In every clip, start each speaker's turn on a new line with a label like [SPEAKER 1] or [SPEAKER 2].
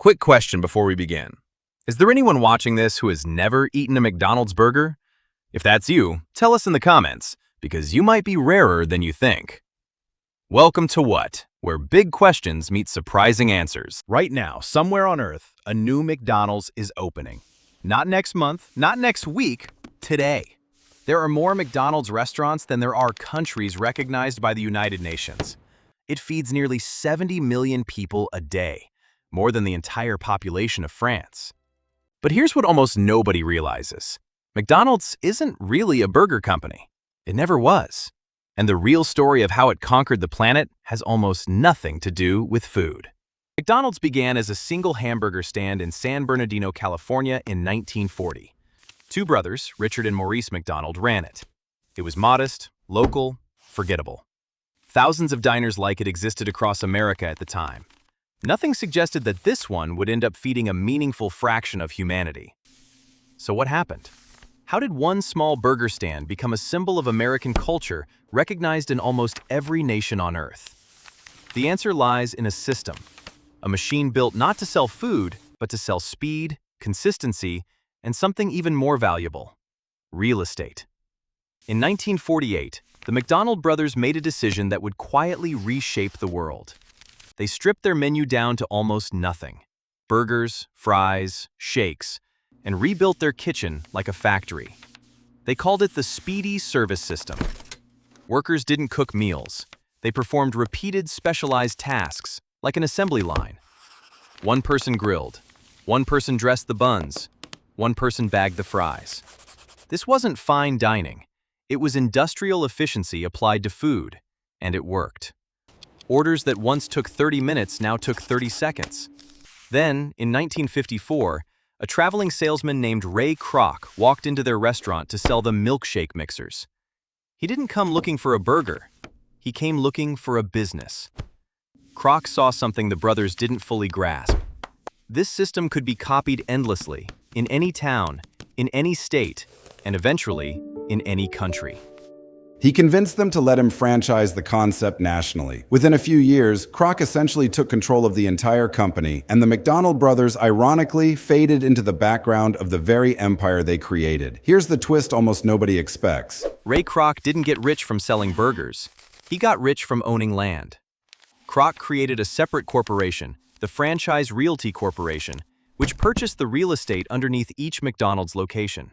[SPEAKER 1] Quick question before we begin. Is there anyone watching this who has never eaten a McDonald's burger? If that's you, tell us in the comments, because you might be rarer than you think. Welcome to What, where big questions meet surprising answers.
[SPEAKER 2] Right now, somewhere on Earth, a new McDonald's is opening. Not next month, not next week, today. There are more McDonald's restaurants than there are countries recognized by the United Nations. It feeds nearly 70 million people a day, more than the entire population of France. But here's what almost nobody realizes. McDonald's isn't really a burger company. It never was. And the real story of how it conquered the planet has almost nothing to do with food. McDonald's began as a single hamburger stand in San Bernardino, California in 1940. Two brothers, Richard and Maurice McDonald, ran it. It was modest, local, forgettable. Thousands of diners like it existed across America at the time. Nothing suggested that this one would end up feeding a meaningful fraction of humanity. So what happened? How did one small burger stand become a symbol of American culture recognized in almost every nation on Earth? The answer lies in a system, a machine built not to sell food, but to sell speed, consistency, and something even more valuable: real estate. In 1948, the McDonald brothers made a decision that would quietly reshape the world. They stripped their menu down to almost nothing: burgers, fries, shakes, and rebuilt their kitchen like a factory. They called it the Speedee Service System. Workers didn't cook meals. They performed repeated specialized tasks, like an assembly line. One person grilled, one person dressed the buns, one person bagged the fries. This wasn't fine dining. It was industrial efficiency applied to food, and it worked. Orders that once took 30 minutes now took 30 seconds. Then, in 1954, a traveling salesman named Ray Kroc walked into their restaurant to sell them milkshake mixers. He didn't come looking for a burger. He came looking for a business. Kroc saw something the brothers didn't fully grasp. This system could be copied endlessly, in any town, in any state, and eventually, in any country.
[SPEAKER 3] He convinced them to let him franchise the concept nationally. Within a few years, Kroc essentially took control of the entire company, and the McDonald brothers ironically faded into the background of the very empire they created. Here's the twist almost nobody expects.
[SPEAKER 2] Ray Kroc didn't get rich from selling burgers. He got rich from owning land. Kroc created a separate corporation, the Franchise Realty Corporation, which purchased the real estate underneath each McDonald's location.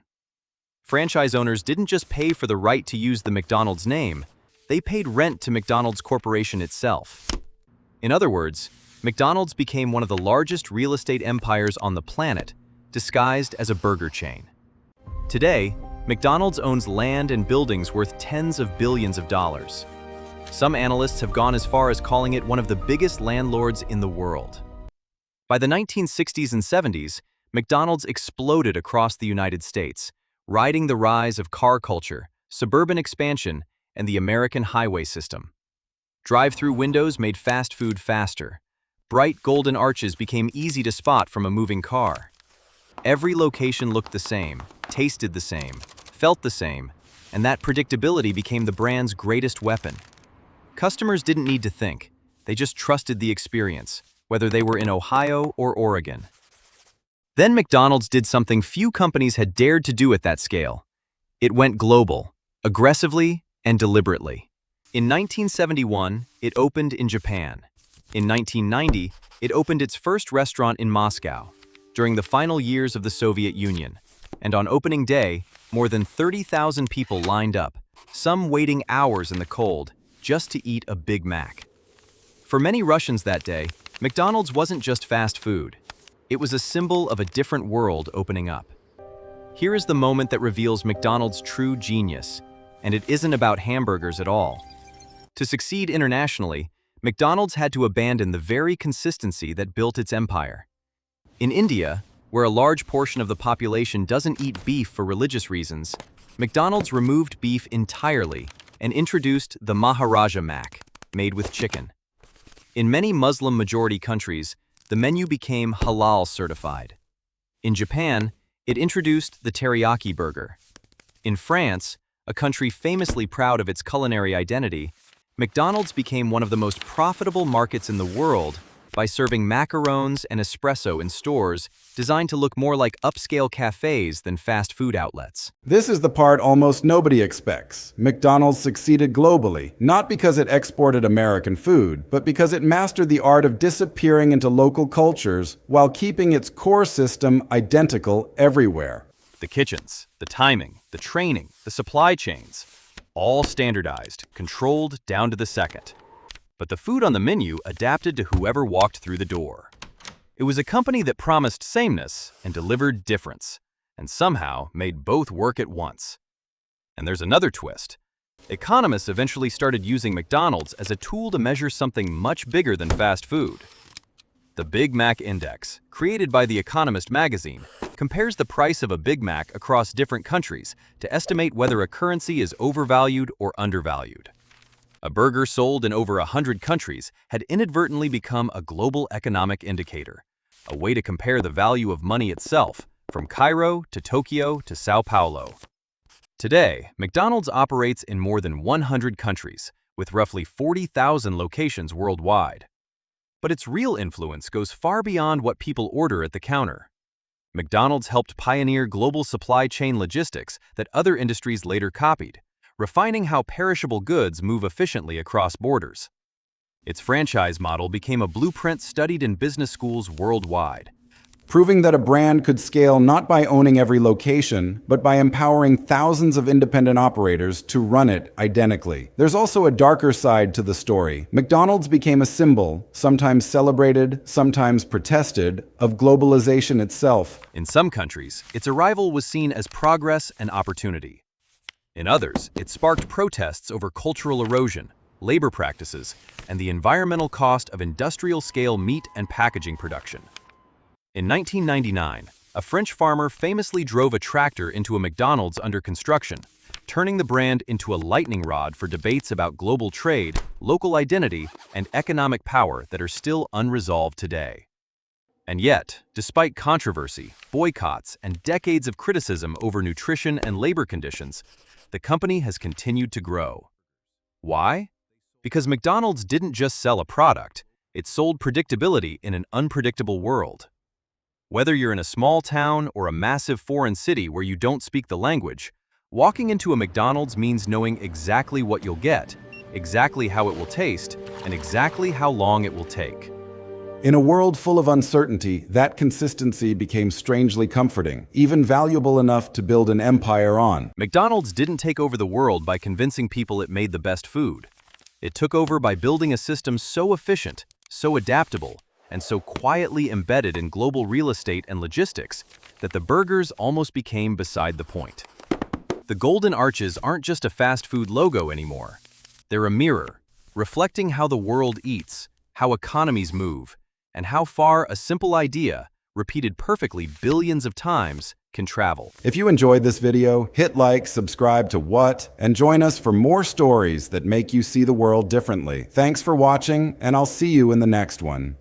[SPEAKER 2] Franchise owners didn't just pay for the right to use the McDonald's name, they paid rent to McDonald's Corporation itself. In other words, McDonald's became one of the largest real estate empires on the planet, disguised as a burger chain. Today, McDonald's owns land and buildings worth tens of billions of dollars. Some analysts have gone as far as calling it one of the biggest landlords in the world. By the 1960s and 70s, McDonald's exploded across the United States, riding the rise of car culture, suburban expansion, and the American highway system. Drive-through windows made fast food faster. Bright golden arches became easy to spot from a moving car. Every location looked the same, tasted the same, felt the same, and that predictability became the brand's greatest weapon. Customers didn't need to think. They just trusted the experience, whether they were in Ohio or Oregon. Then McDonald's did something few companies had dared to do at that scale. It went global, aggressively and deliberately. In 1971, it opened in Japan. In 1990, it opened its first restaurant in Moscow, during the final years of the Soviet Union. And on opening day, more than 30,000 people lined up, some waiting hours in the cold, just to eat a Big Mac. For many Russians that day, McDonald's wasn't just fast food. It was a symbol of a different world opening up. Here is the moment that reveals McDonald's true genius, and it isn't about hamburgers at all. To succeed internationally, McDonald's had to abandon the very consistency that built its empire. In India, where a large portion of the population doesn't eat beef for religious reasons, McDonald's removed beef entirely and introduced the Maharaja Mac, made with chicken. In many Muslim-majority countries, the menu became halal certified. In Japan, it introduced the teriyaki burger. In France, a country famously proud of its culinary identity, McDonald's became one of the most profitable markets in the world by serving macarons and espresso in stores designed to look more like upscale cafes than fast food outlets.
[SPEAKER 3] This is the part almost nobody expects. McDonald's succeeded globally, not because it exported American food, but because it mastered the art of disappearing into local cultures while keeping its core system identical everywhere.
[SPEAKER 2] The kitchens, the timing, the training, the supply chains, all standardized, controlled down to the second. But the food on the menu adapted to whoever walked through the door. It was a company that promised sameness and delivered difference, and somehow made both work at once. And there's another twist. Economists eventually started using McDonald's as a tool to measure something much bigger than fast food. The Big Mac Index, created by The Economist magazine, compares the price of a Big Mac across different countries to estimate whether a currency is overvalued or undervalued. A burger sold in over 100 countries had inadvertently become a global economic indicator, a way to compare the value of money itself, from Cairo to Tokyo to Sao Paulo. Today, McDonald's operates in more than 100 countries, with roughly 40,000 locations worldwide. But its real influence goes far beyond what people order at the counter. McDonald's helped pioneer global supply chain logistics that other industries later copied, refining how perishable goods move efficiently across borders. Its franchise model became a blueprint studied in business schools worldwide,
[SPEAKER 3] proving that a brand could scale not by owning every location, but by empowering thousands of independent operators to run it identically. There's also a darker side to the story. McDonald's became a symbol, sometimes celebrated, sometimes protested, of globalization itself.
[SPEAKER 2] In some countries, its arrival was seen as progress and opportunity. In others, it sparked protests over cultural erosion, labor practices, and the environmental cost of industrial-scale meat and packaging production. In 1999, a French farmer famously drove a tractor into a McDonald's under construction, turning the brand into a lightning rod for debates about global trade, local identity, and economic power that are still unresolved today. And yet, despite controversy, boycotts, and decades of criticism over nutrition and labor conditions, the company has continued to grow. Why? Because McDonald's didn't just sell a product, it sold predictability in an unpredictable world. Whether you're in a small town or a massive foreign city where you don't speak the language, walking into a McDonald's means knowing exactly what you'll get, exactly how it will taste, and exactly how long it will take.
[SPEAKER 3] In a world full of uncertainty, that consistency became strangely comforting, even valuable enough to build an empire on.
[SPEAKER 2] McDonald's didn't take over the world by convincing people it made the best food. It took over by building a system so efficient, so adaptable, and so quietly embedded in global real estate and logistics that the burgers almost became beside the point. The golden arches aren't just a fast food logo anymore. They're a mirror, reflecting how the world eats, how economies move, and how far a simple idea, repeated perfectly billions of times, can travel.
[SPEAKER 3] If you enjoyed this video, hit like, subscribe to What, and join us for more stories that make you see the world differently. Thanks for watching, and I'll see you in the next one.